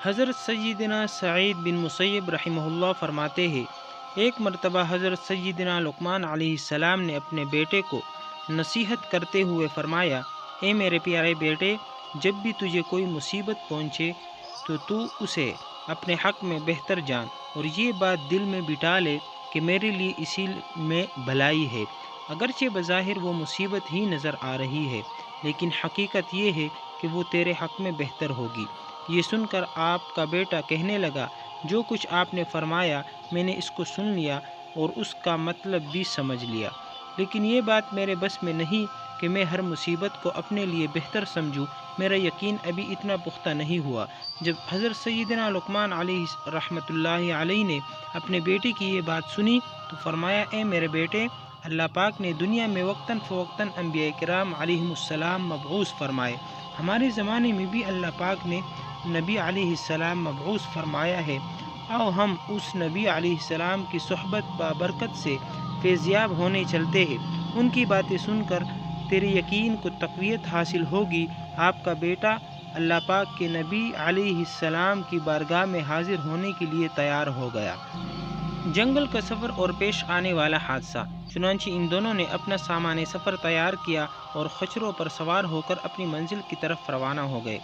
حضرت سیدنا سعید بن مسیب رحمہ اللہ فرماتے ہیں، ایک مرتبہ حضرت سیدنا لقمان علیہ السلام نے اپنے بیٹے کو نصیحت کرتے ہوئے فرمایا، اے میرے پیارے بیٹے، جب بھی تجھے کوئی مصیبت پہنچے تو اسے اپنے حق میں بہتر جان اور یہ بات دل میں بٹھا لے کہ میرے لیے اسی میں بھلائی ہے، اگرچہ بظاہر وہ مصیبت ہی نظر آ رہی ہے، لیکن حقیقت یہ ہے کہ وہ تیرے حق میں بہتر ہوگی۔ یہ سن کر آپ کا بیٹا کہنے لگا، جو کچھ آپ نے فرمایا میں نے اس کو سن لیا اور اس کا مطلب بھی سمجھ لیا، لیکن یہ بات میرے بس میں نہیں کہ میں ہر مصیبت کو اپنے لیے بہتر سمجھوں، میرا یقین ابھی اتنا پختہ نہیں ہوا۔ جب حضرت سیدنا لقمان علیہ رحمۃ اللہ علیہ نے اپنے بیٹے کی یہ بات سنی تو فرمایا، اے میرے بیٹے، اللہ پاک نے دنیا میں وقتاً فوقتاً انبیاء کرام علیہم السلام مبعوث فرمائے۔ ہمارے زمانے میں بھی اللہ پاک نے نبی علیہ السلام مبعوث فرمایا ہے۔ آؤ ہم اس نبی علیہ السلام کی صحبت بابرکت سے فیضیاب ہونے چلتے ہیں۔ ان کی باتیں سن کر تیرے یقین کو تقویت حاصل ہوگی۔ آپ کا بیٹا اللہ پاک کے نبی علیہ السلام کی بارگاہ میں حاضر ہونے کے لیے تیار ہو گیا۔ جنگل کا سفر اور پیش آنے والا حادثہ۔ چنانچہ ان دونوں نے اپنا سامان سفر تیار کیا اور خچروں پر سوار ہو کر اپنی منزل کی طرف روانہ ہو گئے۔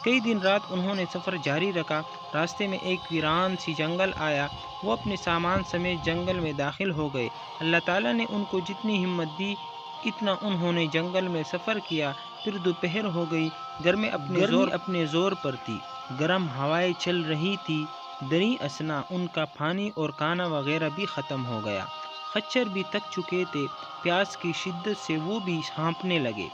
کئی دن رات انہوں نے سفر جاری رکھا۔ راستے میں ایک ویران سی جنگل آیا، وہ اپنے سامان سمیت جنگل میں داخل ہو گئے۔ اللہ تعالیٰ نے ان کو جتنی ہمت دی اتنا انہوں نے جنگل میں سفر کیا۔ پھر دوپہر ہو گئی، گرمی اپنے زور پر تھی، گرم ہوائیں چل رہی تھی، دریں اثنا ان کا پانی اور کھانا وغیرہ بھی ختم ہو گیا، خچر بھی تک چکے تھے، پیاس کی شدت سے وہ بھی ہانپنے لگے۔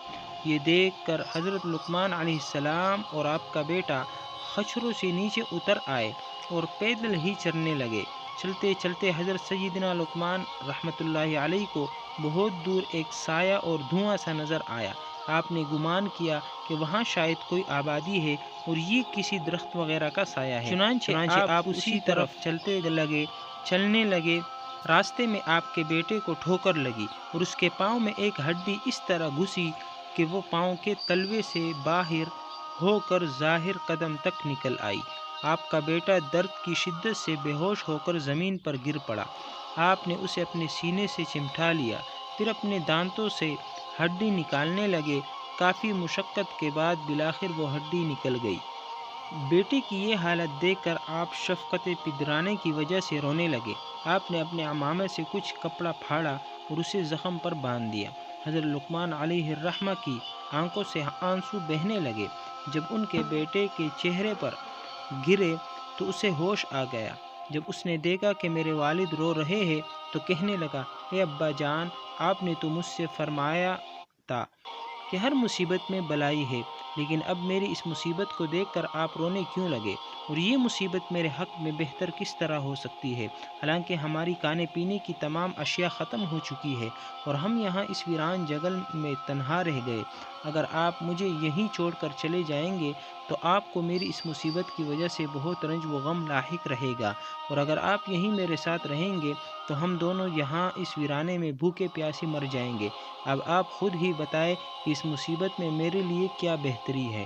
یہ دیکھ کر حضرت لقمان علیہ السلام اور آپ کا بیٹا خچروں سے نیچے اتر آئے اور پیدل ہی چلنے لگے۔ چلتے چلتے حضرت سیدنا لقمان رحمۃ اللہ علیہ کو بہت دور ایک سایہ اور دھواں سا نظر آیا۔ آپ نے گمان کیا کہ وہاں شاید کوئی آبادی ہے اور یہ کسی درخت وغیرہ کا سایہ ہے۔ چنانچہ آپ اسی طرف چلنے لگے۔ راستے میں آپ کے بیٹے کو ٹھوکر لگی اور اس کے پاؤں میں ایک ہڈی اس طرح گھسی کہ وہ پاؤں کے تلوے سے باہر ہو کر ظاہر قدم تک نکل آئی۔ آپ کا بیٹا درد کی شدت سے بے ہوش ہو کر زمین پر گر پڑا۔ آپ نے اسے اپنے سینے سے چمٹا لیا، پھر اپنے دانتوں سے ہڈی نکالنے لگے۔ کافی مشقت کے بعد بالآخر وہ ہڈی نکل گئی۔ بیٹے کی یہ حالت دیکھ کر آپ شفقت پدرانے کی وجہ سے رونے لگے۔ آپ نے اپنے عمامے سے کچھ کپڑا پھاڑا اور اسے زخم پر باندھ دیا۔ حضرت لقمان علیہ الرحمہ کی آنکھوں سے آنسو بہنے لگے۔ جب ان کے بیٹے کے چہرے پر گرے تو اسے ہوش آ گیا۔ جب اس نے دیکھا کہ میرے والد رو رہے ہیں تو کہنے لگا، اے ابا جان، آپ نے تو مجھ سے فرمایا تھا کہ ہر مصیبت میں بلائی ہے، لیکن اب میری اس مصیبت کو دیکھ کر آپ رونے کیوں لگے؟ اور یہ مصیبت میرے حق میں بہتر کس طرح ہو سکتی ہے؟ حالانکہ ہماری کھانے پینے کی تمام اشیاء ختم ہو چکی ہے اور ہم یہاں اس ویران جنگل میں تنہا رہ گئے۔ اگر آپ مجھے یہیں چھوڑ کر چلے جائیں گے تو آپ کو میری اس مصیبت کی وجہ سے بہت رنج و غم لاحق رہے گا، اور اگر آپ یہیں میرے ساتھ رہیں گے تو ہم دونوں یہاں اس ویرانے میں بھوکے پیاسے مر جائیں گے۔ اب آپ خود ہی بتائیں کہ اس مصیبت میں میرے لیے کیا بہتری ہے؟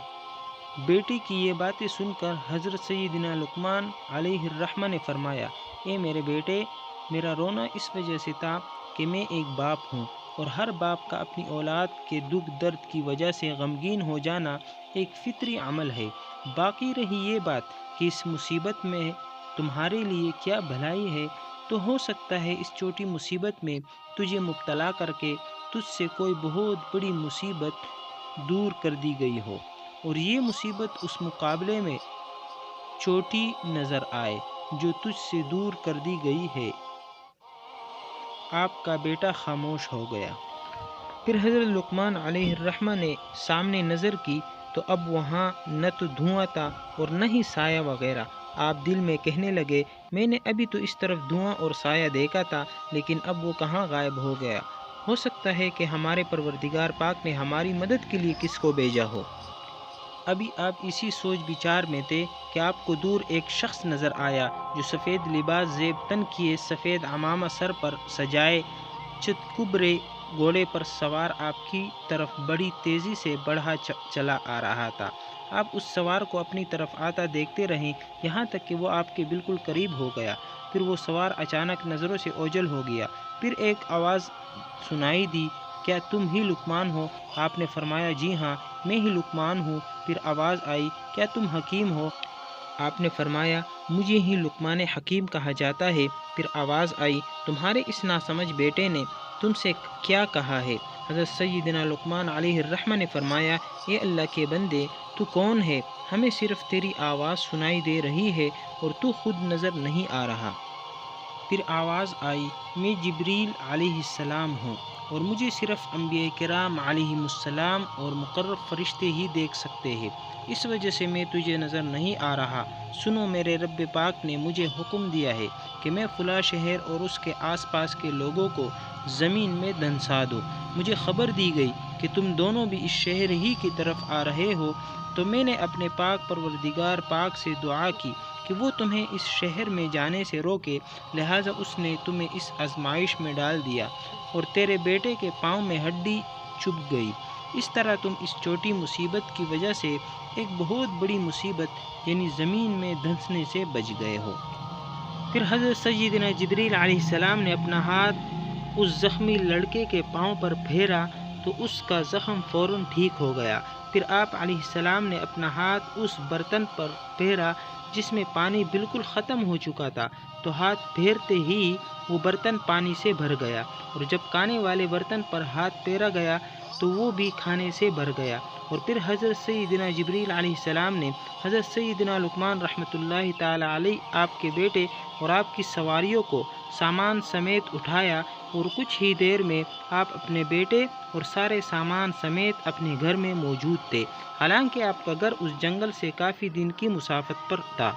بیٹی کی یہ باتیں سن کر حضرت سیدنا لقمان علیہ الرحمہ نے فرمایا، اے میرے بیٹے، میرا رونا اس وجہ سے تھا کہ میں ایک باپ ہوں، اور ہر باپ کا اپنی اولاد کے دکھ درد کی وجہ سے غمگین ہو جانا ایک فطری عمل ہے۔ باقی رہی یہ بات کہ اس مصیبت میں تمہارے لیے کیا بھلائی ہے، تو ہو سکتا ہے اس چھوٹی مصیبت میں تجھے مبتلا کر کے تجھ سے کوئی بہت بڑی مصیبت دور کر دی گئی ہو، اور یہ مصیبت اس مقابلے میں چھوٹی نظر آئے جو تجھ سے دور کر دی گئی ہے۔ آپ کا بیٹا خاموش ہو گیا۔ پھر حضرت لقمان علیہ الرحمہ نے سامنے نظر کی تو اب وہاں نہ تو دھواں تھا اور نہ ہی سایہ وغیرہ۔ آپ دل میں کہنے لگے، میں نے ابھی تو اس طرف دھواں اور سایہ دیکھا تھا، لیکن اب وہ کہاں غائب ہو گیا؟ ہو سکتا ہے کہ ہمارے پروردگار پاک نے ہماری مدد کے لیے کس کو بھیجا ہو۔ ابھی آپ اسی سوچ بچار میں تھے کہ آپ کو دور ایک شخص نظر آیا جو سفید لباس زیب تن کیے، سفید عمامہ سر پر سجائے، چت کبرے گھوڑے پر سوار آپ کی طرف بڑی تیزی سے بڑھا چلا آ رہا تھا۔ آپ اس سوار کو اپنی طرف آتا دیکھتے رہیں یہاں تک کہ وہ آپ کے بالکل قریب ہو گیا۔ پھر وہ سوار اچانک نظروں سے اوجھل ہو گیا۔ پھر ایک آواز سنائی دی، کیا تم ہی لقمان ہو؟ آپ نے فرمایا، جی ہاں، میں ہی لقمان ہوں۔ پھر آواز آئی، کیا تم حکیم ہو؟ آپ نے فرمایا، مجھے ہی لقمان حکیم کہا جاتا ہے۔ پھر آواز آئی، تمہارے اس ناسمجھ بیٹے نے تم سے کیا کہا ہے؟ حضرت سیدنا لقمان علیہ الرحمہ نے فرمایا، اے اللہ کے بندے، تو کون ہے؟ ہمیں صرف تیری آواز سنائی دے رہی ہے اور تو خود نظر نہیں آ رہا۔ پھر آواز آئی، میں جبریل علیہ السلام ہوں اور مجھے صرف انبیاء کرام علیہم السلام اور مقرب فرشتے ہی دیکھ سکتے ہیں، اس وجہ سے میں تجھے نظر نہیں آ رہا۔ سنو، میرے رب پاک نے مجھے حکم دیا ہے کہ میں فلاں شہر اور اس کے آس پاس کے لوگوں کو زمین میں دھنسا دو۔ مجھے خبر دی گئی کہ تم دونوں بھی اس شہر ہی کی طرف آ رہے ہو، تو میں نے اپنے پاک پروردگار پاک سے دعا کی کہ وہ تمہیں اس شہر میں جانے سے روکے، لہٰذا اس نے تمہیں اس آزمائش میں ڈال دیا اور تیرے بیٹے کے پاؤں میں ہڈی چبھ گئی۔ اس طرح تم اس چھوٹی مصیبت کی وجہ سے ایک بہت بڑی مصیبت یعنی زمین میں دھنسنے سے بچ گئے ہو۔ پھر حضرت سیدنا جبریل علیہ السلام نے اپنا ہاتھ اس زخمی لڑکے کے پاؤں پر پھیرا تو اس کا زخم فوراً ٹھیک ہو گیا۔ پھر آپ علیہ السلام نے اپنا ہاتھ اس برتن پر پھیرا جس میں پانی بالکل ختم ہو چکا تھا، تو ہاتھ پھیرتے ہی وہ برتن پانی سے بھر گیا، اور جب کھانے والے برتن پر ہاتھ پھیرا گیا تو وہ بھی کھانے سے بھر گیا۔ اور پھر حضرت سیدنا جبریل علیہ السلام نے حضرت سیدنا لقمان رحمۃ اللہ تعالی علیہ آپ کے بیٹے اور آپ کی سواریوں کو سامان سمیت اٹھایا، اور کچھ ہی دیر میں آپ اپنے بیٹے اور سارے سامان سمیت اپنے گھر میں موجود تھے، حالانکہ آپ کا گھر اس جنگل سے کافی دن کی مسافت پر تھا۔